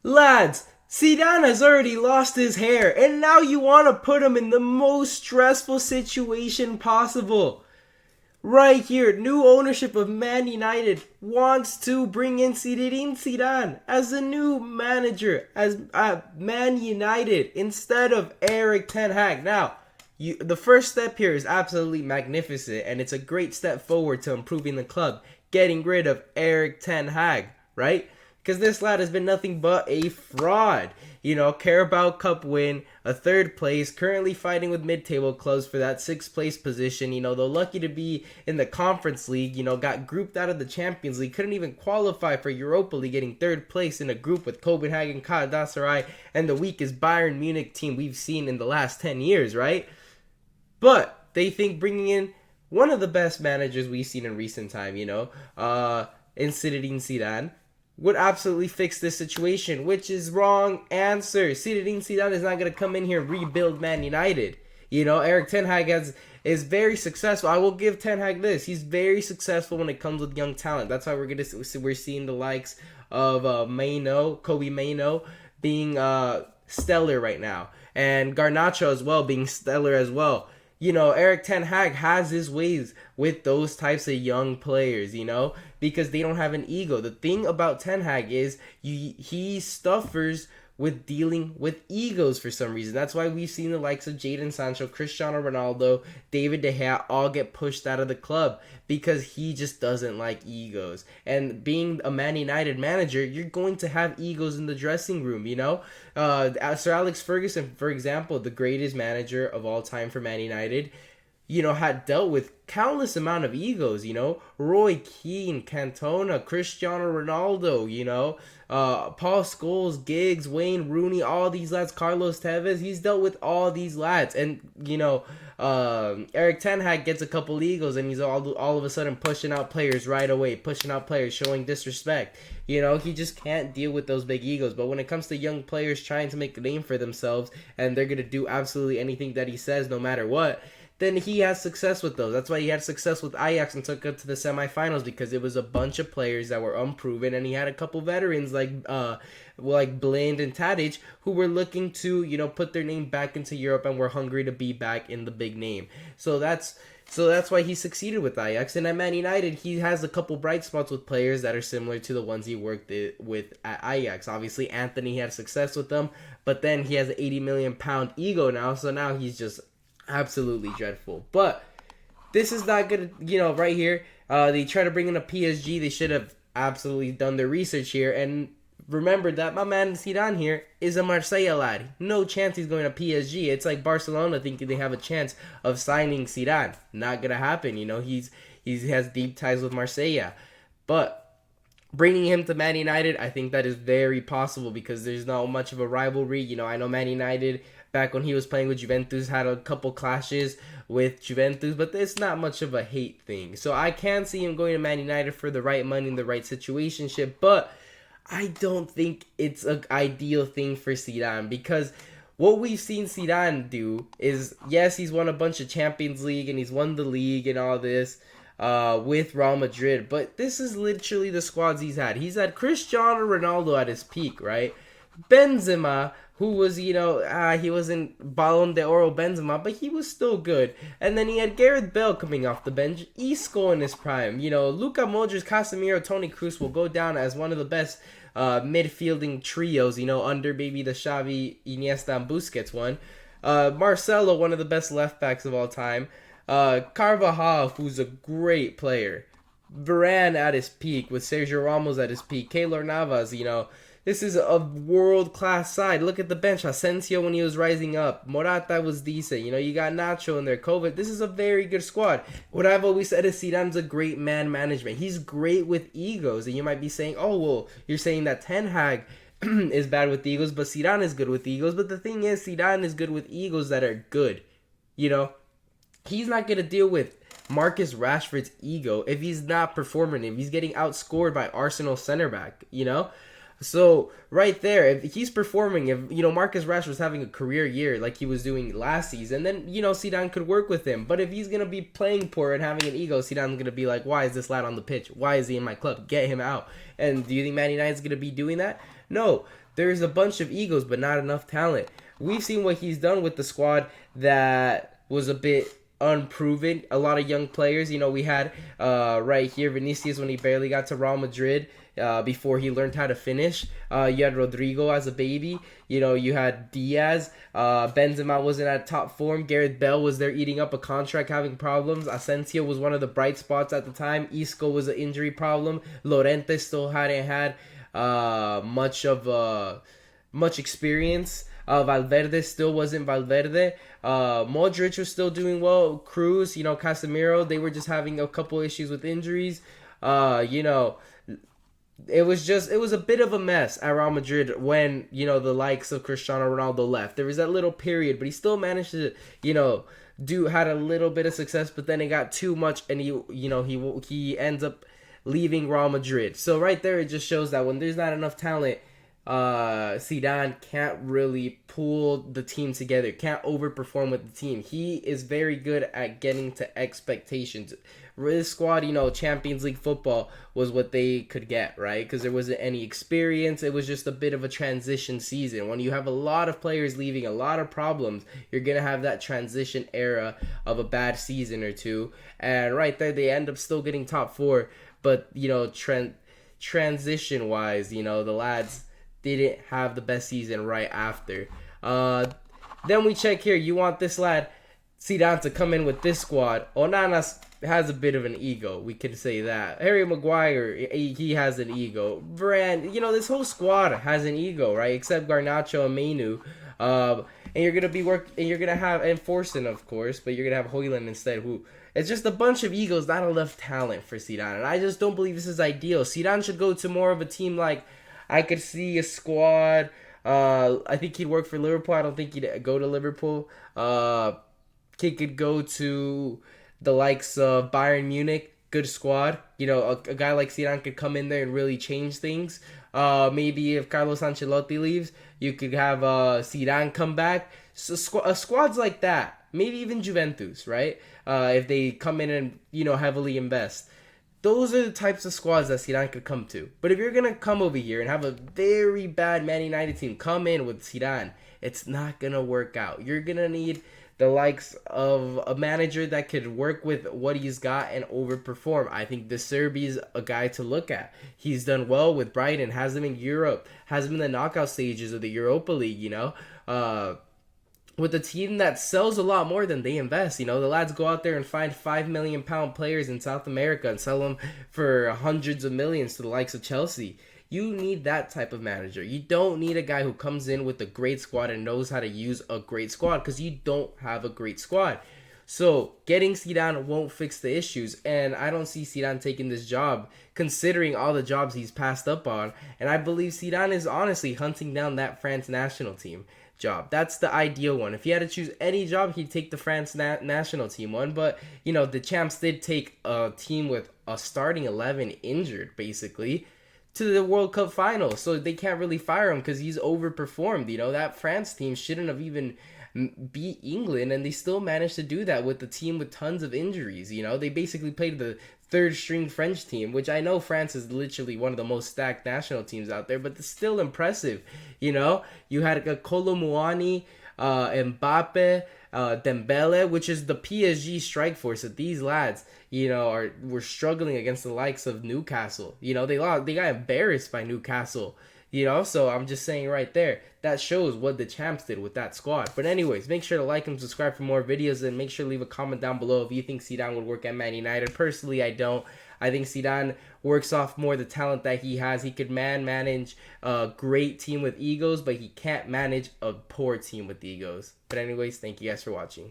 Lads, Zidane has already lost his hair, and now you want to put him in the most stressful situation possible. Right here, new ownership of Man United wants to bring in Zinedine Zidane as the new manager at Man United instead of Eric Ten Hag. Now, the first step here is absolutely magnificent, and it's a great step forward to improving the club, getting rid of Eric Ten Hag, right? Because this lad has been nothing but a fraud. Carabao Cup win, a third place, currently fighting with mid-table clubs for that sixth place position. They're lucky to be in the Conference League, got grouped out of the Champions League, couldn't even qualify for Europa League, getting third place in a group with Copenhagen, Galatasaray, and the weakest Bayern Munich team we've seen in the last 10 years, right? But they think bringing in one of the best managers we've seen in recent time, in Zinedine Zidane, would absolutely fix this situation, which is wrong answer. Zinedine Zidane is not going to come in here and rebuild Man United. Eric Ten Hag is very successful. I will give Ten Hag this. He's very successful when it comes with young talent. That's why we're seeing the likes of Kobe Maino being stellar right now. And Garnacho as well being stellar as well. Eric Ten Hag has his ways with those types of young players, because they don't have an ego. The thing about Ten Hag is he suffers with dealing with egos for some reason. That's why we've seen the likes of Jadon Sancho, Cristiano Ronaldo, David De Gea all get pushed out of the club because he just doesn't like egos. And being a Man United manager, you're going to have egos in the dressing room, Sir Alex Ferguson, for example, the greatest manager of all time for Man United, had dealt with countless amount of egos, Roy Keane, Cantona, Cristiano Ronaldo, Paul Scholes, Giggs, Wayne Rooney, all these lads, Carlos Tevez, he's dealt with all these lads. And, Eric Ten Hag gets a couple egos and he's all of a sudden pushing out players right away, pushing out players, showing disrespect. He just can't deal with those big egos. But when it comes to young players trying to make a name for themselves and they're going to do absolutely anything that he says no matter what, then he has success with those. That's why he had success with Ajax and took it to the semifinals, because it was a bunch of players that were unproven, and he had a couple veterans like Blind and Tadic who were looking to put their name back into Europe and were hungry to be back in the big name. So that's why he succeeded with Ajax. And at Man United, he has a couple bright spots with players that are similar to the ones he worked with at Ajax. Obviously, Anthony had success with them, but then he has an 80 million pound ego now, so now he's just absolutely dreadful. But this is not good, right here. They try to bring in a PSG. They should have absolutely done their research here and remembered that my man Zidane here is a Marseille lad. No chance he's going to PSG. It's like Barcelona thinking they have a chance of signing Zidane. Not gonna happen. He has deep ties with Marseille. But bringing him to Man United, I think that is very possible because there's not much of a rivalry. I know Man United, back when he was playing with Juventus, had a couple clashes with Juventus, but it's not much of a hate thing. So I can see him going to Man United for the right money and the right situationship, but I don't think it's an ideal thing for Zidane, because what we've seen Zidane do is, yes, he's won a bunch of Champions League and he's won the league and all this with Real Madrid, but this is literally the squads he's had. He's had Cristiano Ronaldo at his peak, right? Benzema, who was, he wasn't Ballon d'Oro Benzema, but he was still good. And then he had Gareth Bale coming off the bench, Isco in his prime. Luka Modric, Casemiro, Toni Kroos will go down as one of the best midfielding trios, under maybe the Xavi, Iniesta, and Busquets one. Marcelo, one of the best left backs of all time. Carvajal, who's a great player. Varane at his peak, with Sergio Ramos at his peak. Keylor Navas, this is a world-class side. Look at the bench. Asensio when he was rising up. Morata was decent. You got Nacho in there. Kovac. This is a very good squad. What I've always said is Zidane's a great man management. He's great with egos. And you might be saying, oh, well, you're saying that Ten Hag is bad with egos, but Zidane is good with egos. But the thing is, Zidane is good with egos that are good. He's not going to deal with Marcus Rashford's ego if he's not performing, if he's getting outscored by Arsenal center back, So right there, if he's performing, if Marcus Rashford's having a career year like he was doing last season, then Zidane could work with him. But if he's gonna be playing poor and having an ego, Zidane's gonna be like, why is this lad on the pitch? Why is he in my club? Get him out. And do you think Man United's gonna be doing that? No, there's a bunch of egos, but not enough talent. We've seen what he's done with the squad that was a bit unproven. A lot of young players. We had right here Vinicius when he barely got to Real Madrid. Before he learned how to finish. You had Rodrigo as a baby. You had Diaz. Benzema wasn't at top form. Gareth Bale was there eating up a contract, having problems. Asensio was one of the bright spots at the time. Isco was an injury problem. Llorente still hadn't had much experience. Valverde still wasn't Valverde. Modric was still doing well. Cruz, Casemiro, they were just having a couple issues with injuries. It was a bit of a mess at Real Madrid when, the likes of Cristiano Ronaldo left. There was that little period, but he still managed to, had a little bit of success, but then it got too much and he ends up leaving Real Madrid. So right there, it just shows that when there's not enough talent, Zidane can't really pull the team together, can't overperform with the team. He is very good at getting to expectations. This squad, Champions League football was what they could get, right? Because there wasn't any experience. It was just a bit of a transition season. When you have a lot of players leaving, a lot of problems, you're going to have that transition era of a bad season or two. And right there, they end up still getting top four. But, transition-wise, the lads didn't have the best season right after. Then we check here. You want this lad, Zidane, to come in with this squad. Onana has a bit of an ego. We could say that. Harry Maguire, he has an ego. Varane, this whole squad has an ego, right? Except Garnacho and Mainu. And you're gonna have Forsen, of course, but you're gonna have Højlund instead. It's just a bunch of egos, not enough talent for Zidane, and I just don't believe this is ideal. Zidane should go to more of a team like. I could see a squad. I think he'd work for Liverpool. I don't think he'd go to Liverpool. He could go to the likes of Bayern Munich. Good squad. A guy like Zidane could come in there and really change things. Maybe if Carlos Ancelotti leaves, you could have Zidane come back. So squads like that. Maybe even Juventus, right? If they come in and, heavily invest. Those are the types of squads that Zidane could come to. But if you're going to come over here and have a very bad Man United team come in with Zidane, it's not going to work out. You're going to need the likes of a manager that could work with what he's got and overperform. I think De Zerbi's a guy to look at. He's done well with Brighton, has them in Europe, has them in the knockout stages of the Europa League, with a team that sells a lot more than they invest. The lads go out there and find £5 million players in South America and sell them for hundreds of millions to the likes of Chelsea. You need that type of manager. You don't need a guy who comes in with a great squad and knows how to use a great squad, because you don't have a great squad. So getting Zidane won't fix the issues, and I don't see Zidane taking this job considering all the jobs he's passed up on. And I believe Zidane is honestly hunting down that France national team job. That's the ideal one. If he had to choose any job, he'd take the France national team one. But, the champs did take a team with a starting 11 injured, basically, to the World Cup final. So they can't really fire him because he's overperformed. That France team shouldn't have even beat England, and they still managed to do that with the team with tons of injuries. They basically played the third string French team, which I know France is literally one of the most stacked national teams out there, but it's still impressive. You had Kolo Muani, Mbappe, Dembele, which is the PSG strike force that these lads, were struggling against the likes of Newcastle. They got embarrassed by Newcastle. So I'm just saying right there, that shows what the champs did with that squad. But anyways, make sure to like and subscribe for more videos, and make sure to leave a comment down below if you think Zidane would work at Man United. Personally, I don't. I think Zidane works off more the talent that he has. He could manage a great team with egos, but he can't manage a poor team with egos. But anyways, thank you guys for watching.